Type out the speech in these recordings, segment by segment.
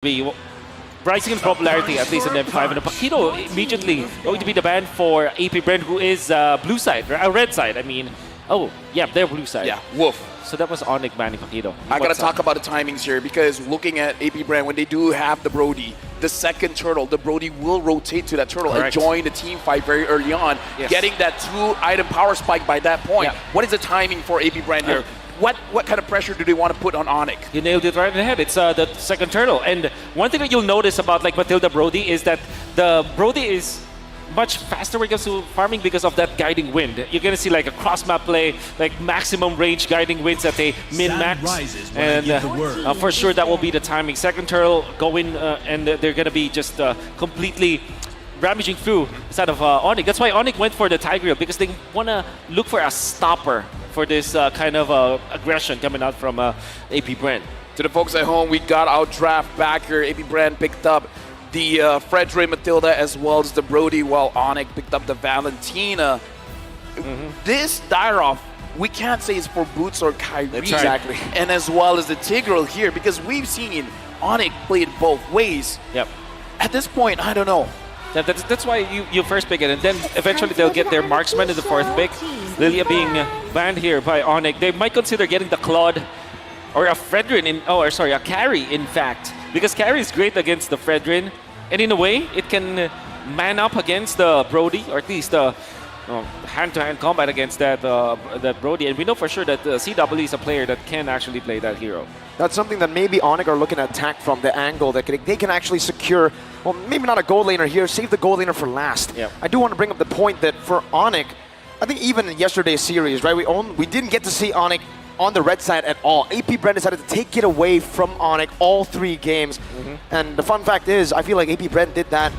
be rising in popularity, at least in M5. And Paquito immediately going to be the ban for AP Bren, who is blue side, red side. I mean, oh, yeah, they're blue side. Yeah, woof. So that was Onic banning Paquito. I gotta talk about the timings here because looking at AP Bren, when they do have the Brody, the second turtle, the Brody will rotate to that turtle and join the team fight very early on, getting that 2-item power spike by that point. Yeah. What is the timing for AP Bren here? What kind of pressure do they want to put on Onic? You nailed it right in the head. It's the second turtle. And one thing that you'll notice about like Matilda Brody is that the Brody is much faster when it comes to farming because of that guiding wind. You're going to see like a cross-map play, like maximum range guiding winds at a min-max. And for sure that will be the timing. Second turtle go in and they're going to be just completely ravaging through instead of Onic. That's why Onic went for the Tigreal, because they want to look for a stopper for this kind of aggression coming out from AP Bren. To the folks at home, we got our draft back here. AP Bren picked up the Frederick Matilda as well as the Brody, while Onic picked up the Valentina. This Dyrov, we can't say it's for Boots or Kyrie. That's exactly. And as well as the Tigreal here, because we've seen Onic play it both ways. Yep. At this point, I don't know. That's why you first pick it, and then eventually they'll get their marksman in the fourth pick. Lilia being banned here by Onic. They might consider getting the Claude or a Fredrin a Carry, in fact. Because Carry is great against the Fredrin, and in a way, it can man up against the Brody, or at least hand-to-hand combat against that Brody. And we know for sure that CW is a player that can actually play that hero. That's something that maybe Onic are looking at attack from the angle that they can actually secure, well, maybe not a gold laner here, save the gold laner for last. Yep. I do want to bring up the point that for Onic, I think even in yesterday's series, right, we didn't get to see Onic on the red side at all. AP Bren decided to take it away from Onic all 3 games. And the fun fact is, I feel like AP Bren did that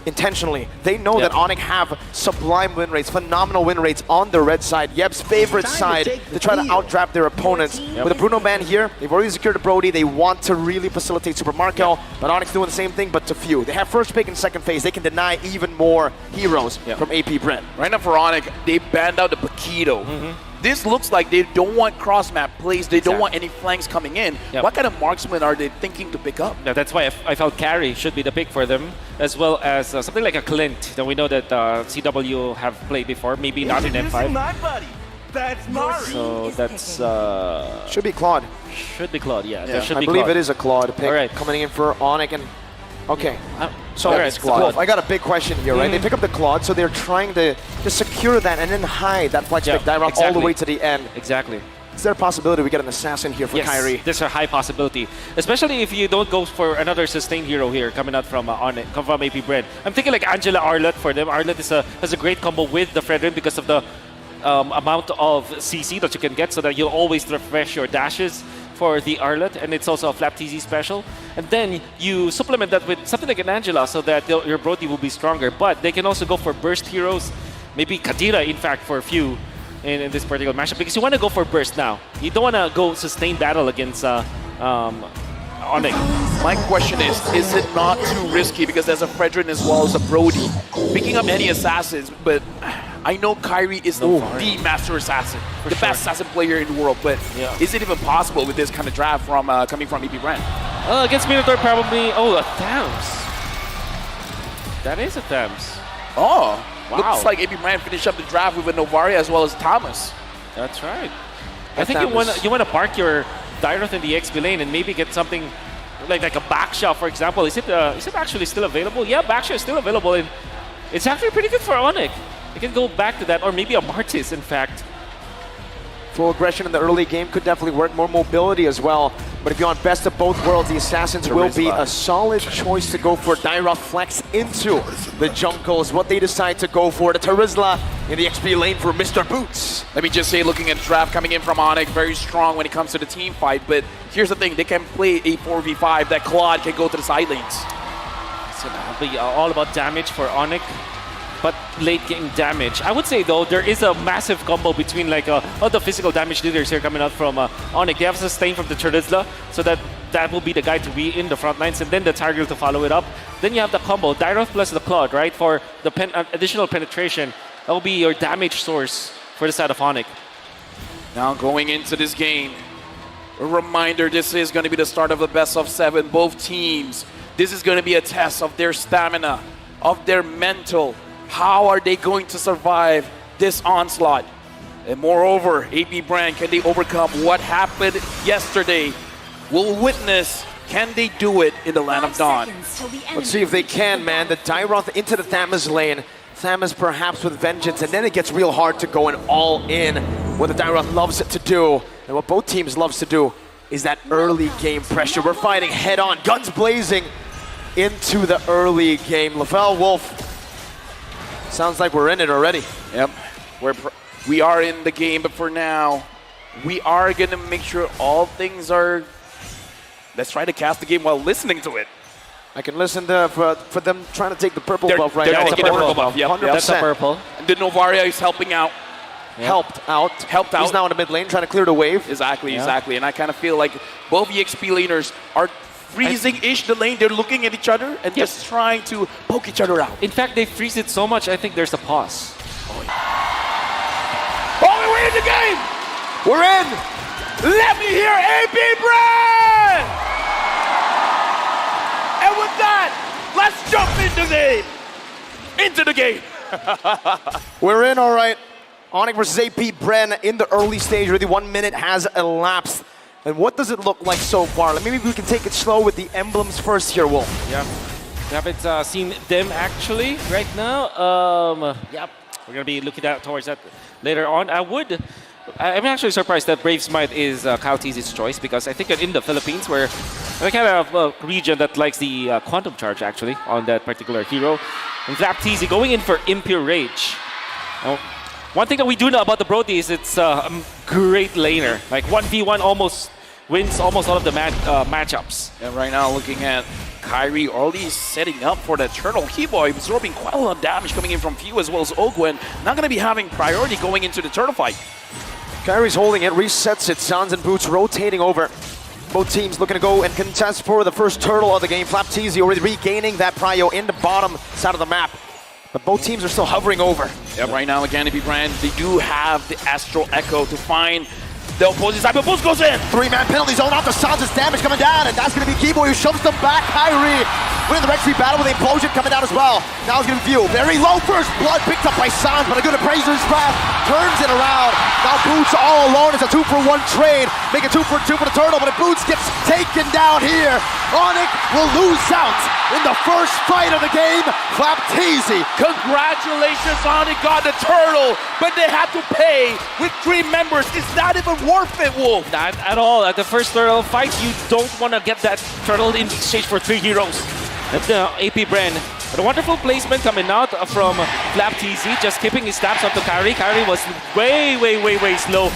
intentionally. They know that Onic have sublime win rates, phenomenal win rates on the red side, Yeb's favorite side, to try to outdraft their opponents. With the Bruno ban here, they've already secured the Brody. They want to really facilitate Super Markel, but Onyx doing the same thing, but to few. They have first pick and second phase. They can deny even more heroes from AP Bren. Right now for Onic, they banned out the Paquito. This looks like they don't want cross-map plays. They don't want any flanks coming in. What kind of marksman are they thinking to pick up? Yeah, that's why I felt Carry should be the pick for them, as well as something like a Clint that we know that CW have played before, maybe not in M5. That's Mari. So that's... should be Claude. Should be Claude, yeah. That should I be believe Claude. it is a Claude pick coming in for Onic. And okay. So Claude. I got a big question here, right? They pick up the Claude, so they're trying to secure that and then hide that flex pick Dyrop all the way to the end. Exactly. Is there a possibility we get an assassin here for Kyrie? Yes, there's a high possibility. Especially if you don't go for another sustained hero here coming out from Onic, from AP Bren. I'm thinking like Angela Arlott for them. Arlott has a great combo with the Fredrin because of the amount of CC that you can get, so that you'll always refresh your dashes for the Arlott, and it's also a Flap TZ special. And then you supplement that with something like an Angela so that your Brody will be stronger. But they can also go for burst heroes, maybe Kadira, in fact, for a few in this particular matchup, because you want to go for burst now. You don't want to go sustained battle against Onic. My question is it not too risky, because there's a Fredrin as well as a Brody picking up any assassins, but I know Kyrie is the master assassin, the best assassin player in the world, but is it even possible with this kind of draft from coming from AP Bren? Against Minotaur, probably. Oh, a Thamuz. That is a Thamuz. Oh, wow. Looks like AP Bren finished up the draft with a Novaria as well as Thamuz. That's right. I think you want to park your Dyroth in the XP lane and maybe get something like a backshot, for example. Is it actually still available? Yeah, backshot is still available, and it's actually pretty good for Onic. You can go back to that, or maybe a Martis, in fact. Full aggression in the early game could definitely work, more mobility as well. But if you want best of both worlds, the Assassins will be a solid choice to go for. Dyrop flex into the jungle is what they decide to go for. The Terizla in the XP lane for Mr. Boots. Let me just say, looking at the draft coming in from Onic, very strong when it comes to the team fight. But here's the thing, they can play a 4v5. That Claude can go to the side lanes. So that'll be all about damage for Onic, but late game damage. I would say though, there is a massive combo between like all the physical damage leaders here coming out from Onic. They have sustain from the Terizla, so that will be the guy to be in the front lines, and then the Tigreal to follow it up. Then you have the combo, Dyroth plus the Claude, right? For the additional penetration, that will be your damage source for the side of Onic. Now going into this game, A reminder, this is going to be the start of the best of 7. Both teams, this is going to be a test of their stamina, of their mental. How are they going to survive this onslaught? And moreover, AP Bren, can they overcome what happened yesterday? We'll witness, can they do it in the Land of Dawn? Let's see if they can, man. The Tyroth into the Thamuz lane. Thamuz perhaps with vengeance, and then it gets real hard to go in all in. What the Tyroth loves to do, and what both teams loves to do, is that early game pressure. We're fighting head on, guns blazing into the early game. Lavelle Wolf, sounds like we're in it already. Yep, we are in the game, but for now, we are gonna make sure all things are. Let's try to cast the game while listening to it. I can listen to for them trying to take the purple buff right they're now. taking the purple buff. Yep, 100%. That's a purple. And the Novaria is helping out. Helped out. He's now in the mid lane trying to clear the wave. Exactly. And I kind of feel like both EXP laners are freezing-ish the lane. They're looking at each other and just trying to poke each other out. In fact, they freeze it so much, I think there's a pause. Oh, we're in the game! We're in! Let me hear AP Bren! And with that, let's jump into the game! We're in, all right. Onic versus AP Bren in the early stage. Already 1 minute has elapsed. And what does it look like so far? Maybe we can take it slow with the emblems first here, Wolf. Yeah. We haven't seen them actually right now. Yep. We're going to be looking towards that later on. I'm actually surprised that Brave Smite is Kyle Tzi's choice, because I think that in the Philippines, we're kind of a region that likes the Quantum Charge actually on that particular hero. And Flap Tz going in for Impure Rage. Now, one thing that we do know about the Brody is it's a great laner. Like 1v1 almost wins almost all of the matchups. And right now looking at Kyrie already setting up for the Turtle. Keyboy absorbing quite a lot of damage coming in from Few as well as Ogwen. Not going to be having priority going into the Turtle fight. Kyrie's holding it, resets it. Sans and Boots rotating over. Both teams looking to go and contest for the first turtle of the game. Flap Tz already regaining that prio in the bottom side of the map. But both teams are still hovering over. Yep, right now again, AP Bren, they do have the Astral Echo to find the opposing side, but Boost goes in! 3-man penalty zone off the Sans' damage coming down, and that's going to be Keyboy who shoves them back. Kyrie winning the Red Street battle with the implosion coming down as well. Now it's going to be View. Very low first blood picked up by Sans, but a good appraiser's wrath turns it around. Now Boots all alone. It's a 2-for-1 trade. Make it 2-for-2 for the Turtle, but if Boots gets taken down here, Onic will lose out in the first fight of the game. Flap Tz. Congratulations, Onic got the Turtle, but they have to pay with 3 members. It's not even worth it, Wolf. Not at all. At the first turtle fight, you don't want to get that turtle in exchange for 3 heroes. That's the AP Bren. But a wonderful placement coming out from Flap Tz, just keeping his stabs onto Kyrie. Kyrie was way slow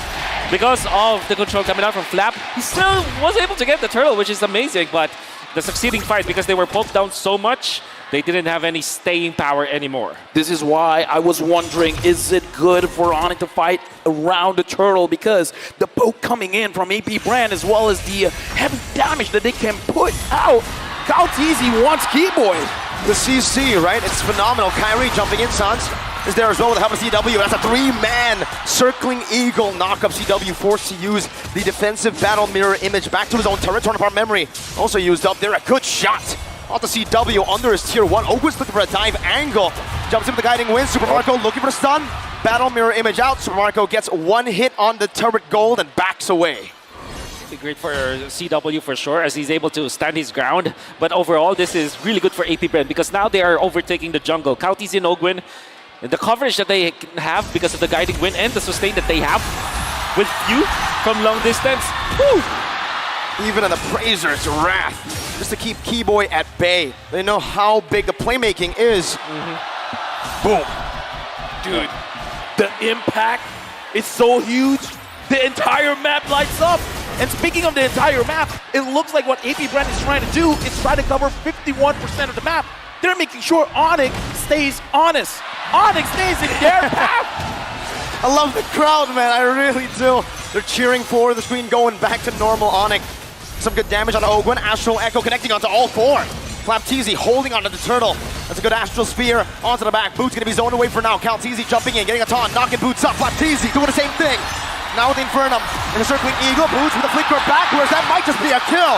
because of the control coming out from Flap. He still was able to get the turtle, which is amazing, but the succeeding fight, because they were poked down so much, they didn't have any staying power anymore. This is why I was wondering, is it good for Onic to fight around the Turtle? Because the poke coming in from AP Bren, as well as the heavy damage that they can put out. Kyle Tz wants Keyboy. The CC, right? It's phenomenal. Kyrie jumping in. Sans is there as well with the help of CW. That's a 3-man circling eagle knockup. CW forced to use the defensive battle mirror image back to his own turret. Torn apart memory also used up there. A good shot off the CW under his tier 1. Ogwen's looking for a dive angle. Jumps in with the guiding wind. Super Marco looking for a stun. Battle mirror image out. Super Marco gets 1 hit on the turret gold and backs away. Great for CW for sure, as he's able to stand his ground. But overall, this is really good for AP Bren, because now they are overtaking the jungle. Kyle Tz and Ogwen, and the coverage that they have because of the guiding wind and the sustain that they have with Few from long distance. Woo! Even an appraiser's wrath just to keep Keyboy at bay. They know how big the playmaking is. Boom. Dude, the impact is so huge. The entire map lights up. And speaking of the entire map, it looks like what AP Bren is trying to do is try to cover 51% of the map. They're making sure Onic stays honest. Onic stays in their path. I love the crowd, man. I really do. They're cheering for the screen going back to normal. Onic. Some good damage on Ogwen. Astral Echo connecting onto all 4. Flap Tz holding onto the turtle. That's a good Astral Spear onto the back. Boots gonna be zoned away for now. Kyle Tz jumping in, getting a taunt, knocking Boots up. Flap Tz doing the same thing. Now with Infernum in the circling Eagle. Boots with a flicker backwards. That might just be a kill.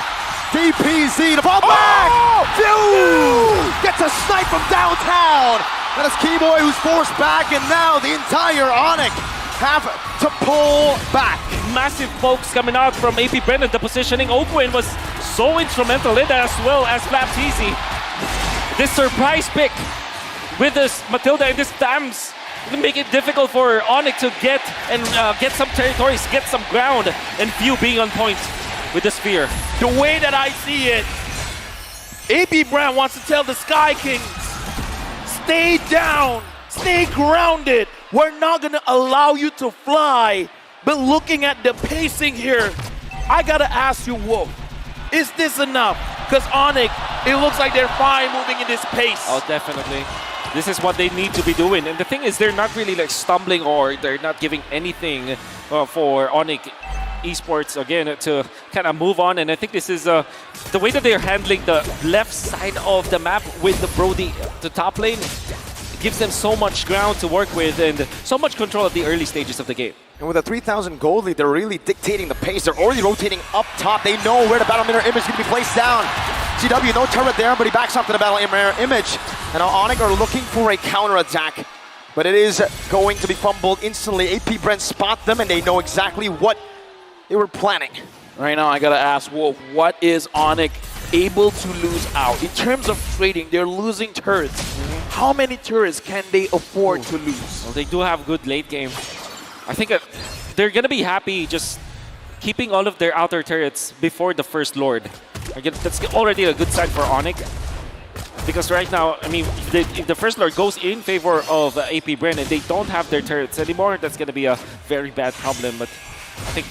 DPZ, the ball back! Phew! Gets a snipe from downtown! That is Keyboy who's forced back, and now the entire Onic have to pull back. Massive pokes coming out from AP Bren. The positioning, Ogwin was so instrumental in that, as well as Flapteasy. This surprise pick with this Matilda and this Thamuz will make it difficult for Onic to get some territories, get some ground, and few being on point with the sphere. The way that I see it, AP Bren wants to tell the Sky Kings, stay down, stay grounded. We're not gonna allow you to fly. But looking at the pacing here, I gotta ask you, Wolf, is this enough? Because Onic, it looks like they're fine moving in this pace. Oh, definitely. This is what they need to be doing. And the thing is, they're not really like stumbling, or they're not giving anything for Onic Esports again to kind of move on. And I think this is the way that they're handling the left side of the map with the Brody, the top lane. It gives them so much ground to work with and so much control at the early stages of the game. And with a 3,000 gold lead, they're really dictating the pace. They're already rotating up top. They know where the battle mirror image is going to be placed down. GW, no turret there, but he backs up to the battle mirror image. And now Onic are looking for a counter-attack, but it is going to be fumbled instantly. AP Bren spot them, and they know exactly what they were planning. Right now, I gotta ask Wolf, what is Onic able to lose out? In terms of trading, they're losing turrets. How many turrets can they afford to lose? Well, they do have good late game. I think they're going to be happy just keeping all of their outer turrets before the first Lord. Again, that's already a good sign for Onic. Because right now, I mean, if the first Lord goes in favor of AP Bren and they don't have their turrets anymore, that's going to be a very bad problem. But I think,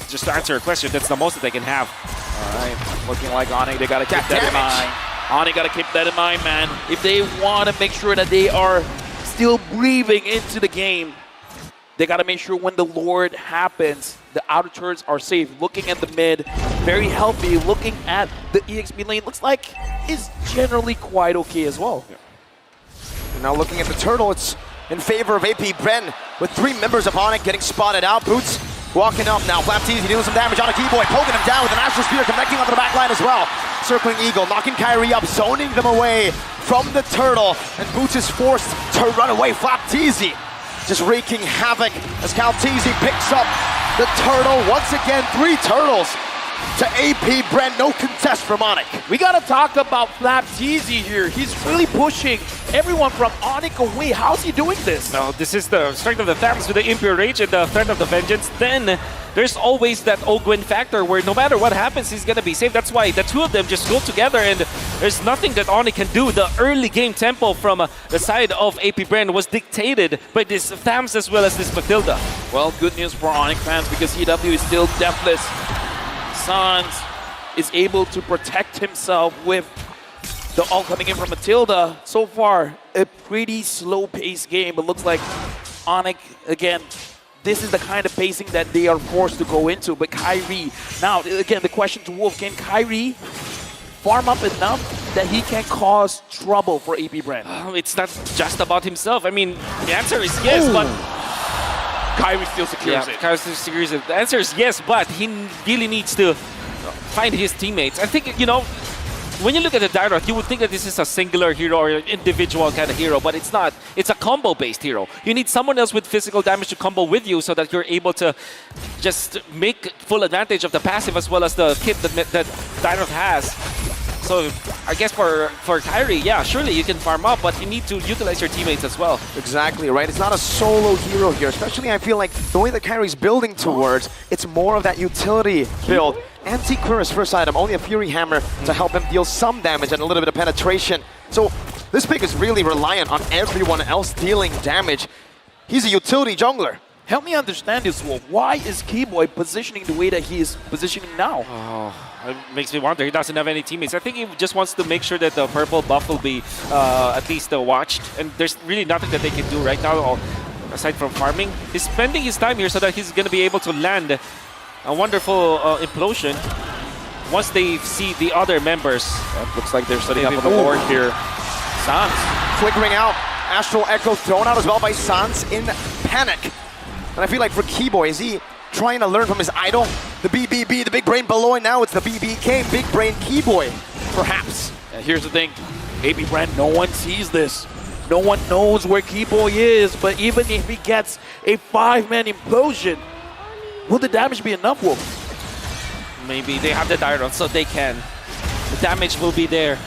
just to answer your question, that's the most that they can have. All right, looking like Onic, they got to keep that in mind. Onic got to keep that in mind, man. If they want to make sure that they are still breathing into the game, they got to make sure when the Lord happens, the outer turrets are safe. Looking at the mid, very healthy. Looking at the EXP lane, looks like it's generally quite okay as well. Yeah. Now looking at the turtle, it's in favor of AP Bren, with 3 members of Onic getting spotted out. Boots walking up now. Flapteasy dealing some damage on a Keyboy, poking him down with an Astral Spear, connecting onto the back line as well. Circling Eagle, knocking Kyrie up, zoning them away from the turtle, and Boots is forced to run away. Flapteasy just wreaking havoc as Calteasy picks up the turtle. Once again, 3 turtles to AP Bren. No contest from Onic. We got to talk about Flapteasy here. He's really pushing everyone from Onic away. How's he doing this? No, this is the strength of the Thamuz with the Impure Rage and the threat of the Vengeance. Then there's always that Ogwin factor where no matter what happens, he's going to be safe. That's why the 2 of them just go together, and there's nothing that Onic can do. The early game tempo from the side of AP Bren was dictated by this Thamuz as well as this Matilda. Well, good news for Onic fans because EW is still deathless. Sans is able to protect himself with the ult coming in from Matilda. So far, a pretty slow-paced game, but looks like Onic, again, this is the kind of pacing that they are forced to go into. But Kyrie, now, again, the question to Wolf, can Kyrie farm up enough that he can cause trouble for AP Bren? It's not just about himself. I mean, the answer is yes, but Kyrie still secures it. Kyrie still secures it. The answer is yes, but he really needs to find his teammates. I think, you know, when you look at the Dairoth, you would think that this is a singular hero or an individual kind of hero, but it's not. It's a combo-based hero. You need someone else with physical damage to combo with you so that you're able to just make full advantage of the passive as well as the kit that Dairoth has. So I guess for Kyrie, yeah, surely you can farm up, but you need to utilize your teammates as well. Exactly, right? It's not a solo hero here, especially I feel like the way that Kyrie's building towards, it's more of that utility build. Anti-Cuira's first item, only a Fury Hammer to help him deal some damage and a little bit of penetration. So this pick is really reliant on everyone else dealing damage. He's a utility jungler. Help me understand this, Wolf. Why is Keyboy positioning the way that he is positioning now? Oh, it makes me wonder. He doesn't have any teammates. I think he just wants to make sure that the purple buff will be at least watched. And there's really nothing that they can do right now aside from farming. He's spending his time here so that he's going to be able to land a wonderful implosion once they see the other members. Looks like they're setting up on the board here. Sans flickering out. Astral Echo thrown out as well by Sans in panic. And I feel like for Keyboy, is he trying to learn from his idol, the BBB, the big brain below, and now it's the BBK, big brain Keyboy, perhaps. And here's the thing, AP Bren, no one sees this. No one knows where Keyboy is, but even if he gets a 5-man implosion, will the damage be enough, Wolf? Maybe they have the Dyron, so they can. The damage will be there.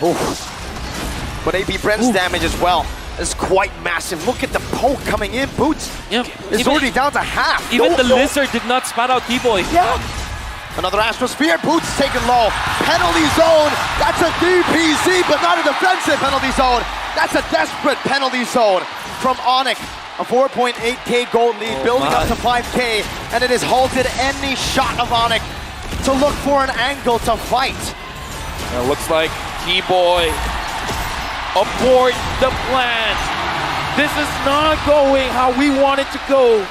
But AP Bren's damage as well is quite massive. Look at the poke coming in, Boots. Yep. It's already down to half. Even the Lizard did not spot out Keyboy. Yeah. Another Astro Spear, Boots taken low. Penalty zone, that's a DPZ, but not a defensive penalty zone. That's a desperate penalty zone from Onic. A 4.8k gold lead, building up to 5k, and it has halted any shot of Onic to look for an angle to fight. It looks like Keyboy abort the plan. This is not going how we want it to go.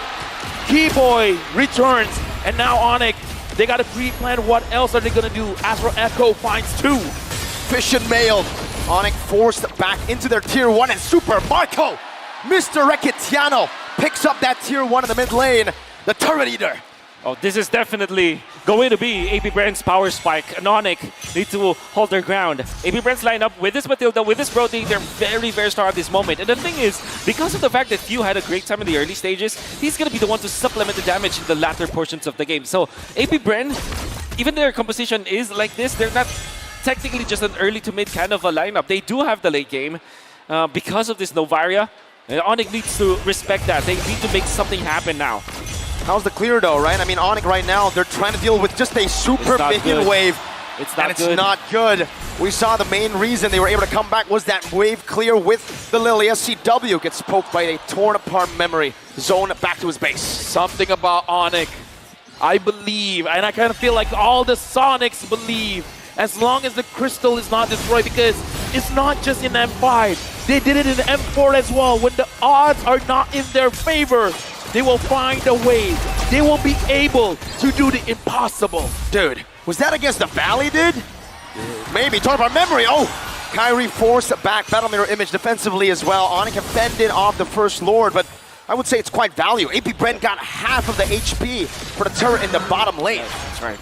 Keyboy returns, and now Onic, they got to pre-plan what else are they going to do. Astro Echo finds 2. Fish and mailed. Onic forced back into their tier 1, and Super Marco, Mr. Reketiano, picks up that tier 1 in the mid lane. The Turret Eater. Oh, this is definitely going to be AP Bren's power spike. And Onic need to hold their ground. AP Bren's lineup with this Matilda, with this Brody, they're very, very strong at this moment. And the thing is, because of the fact that Few had a great time in the early stages, he's going to be the one to supplement the damage in the latter portions of the game. So AP Bren, even their composition is like this, they're not technically just an early to mid kind of a lineup. They do have the late game because of this Novaria. And Onic needs to respect that. They need to make something happen now. How's the clear though, right? I mean, Onic right now, they're trying to deal with just a super minion wave. It's not and it's not good. We saw the main reason they were able to come back was that wave clear with the Lily. SCW gets poked by a torn apart memory. Zone back to his base. Something about Onic, I believe, and I kind of feel like all the Sonics believe, as long as the crystal is not destroyed, because it's not just in M5. They did it in M4 as well. When the odds are not in their favor, they will find a way. They will be able to do the impossible. Dude, was that against the Valley, dude? Maybe. Talk about memory. Oh, Kyrie forced back Battle Mirror Image defensively as well. Onic have fended off the First Lord, but I would say it's quite value. AP Bren got half of the HP for the turret in the bottom lane. That's right.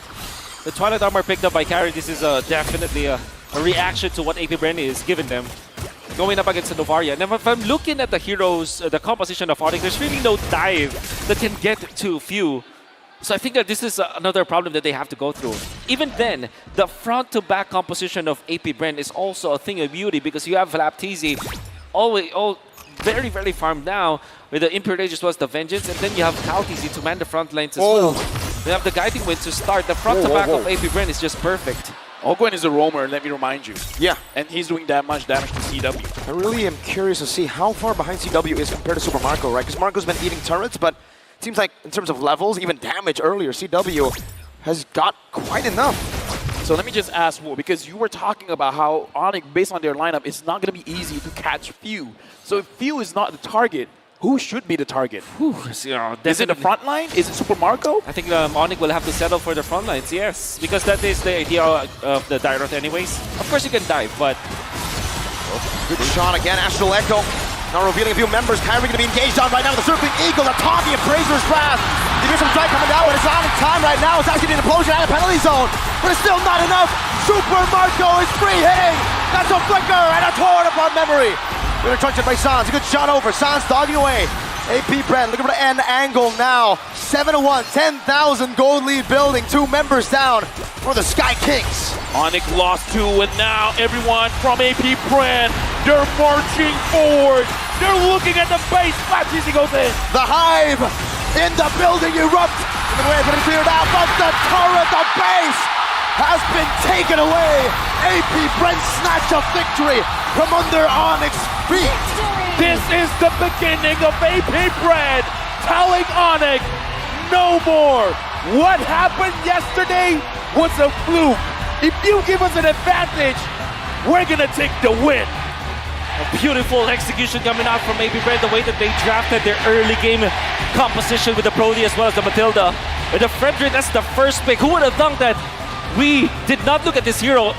The Twilight Armor picked up by Kyrie, this is definitely a reaction to what AP Bren is giving them. Going up against the Novaria. And if I'm looking at the heroes, the composition of Onic, there's really no dive that can get to Few. So I think that this is another problem that they have to go through. Even then, the front-to-back composition of AP Bren is also a thing of beauty because you have Flapteezy all very, very farmed now with the Imperial Age as well as the Vengeance, and then you have Kalteezy to man the front lines as well. You have the Guiding Wind to start. The front-to-back of AP Bren is just perfect. Ogwen is a roamer, let me remind you. Yeah. And he's doing that much damage to CW. I really am curious to see how far behind CW is compared to Super Marco, right? Because Marco's been eating turrets, but it seems like in terms of levels, even damage earlier, CW has got quite enough. So let me just ask, Wu, because you were talking about how Onic, based on their lineup, it's not going to be easy to catch Few. So if Few is not the target, who should be the target? Is it the front line? Is it Super Marco? I think Onic will have to settle for the front lines, yes. Because that is the idea of the Dyrot anyways. Of course you can dive, but... Good shot again, Astral Echo. Now revealing a few members. Kyrie going to be engaged on right now with the Circling Eagle, the taunting Appraiser's Wrath. You get some strike coming down, but it's not in time right now. It's actually an implosion out of penalty zone, but it's still not enough. Super Marco is free hitting. That's a flicker and a torn apart memory. We're touched by Sans. A good shot over. Sans dogging away. AP Bren looking for the end angle now. 7-1, 10,000 gold lead building. 2 members down for the Sky Kings. Onic lost 2, and now everyone from AP Bren, they're marching forward. They're looking at the base. Flapteezy goes in. The Hive in the building erupt. The way but it's cleared out, but the turret, the base, has been taken away. AP Bren snatch a victory from under Onyx's feet. This is the beginning of AP Bren telling Onic no more. What happened yesterday was a fluke. If you give us an advantage, we're gonna take the win. A beautiful execution coming out from AP Bren, the way that they drafted their early game composition with the Brody as well as the Matilda. With the Frederick, that's the first pick. Who would have thought that we did not look at this hero?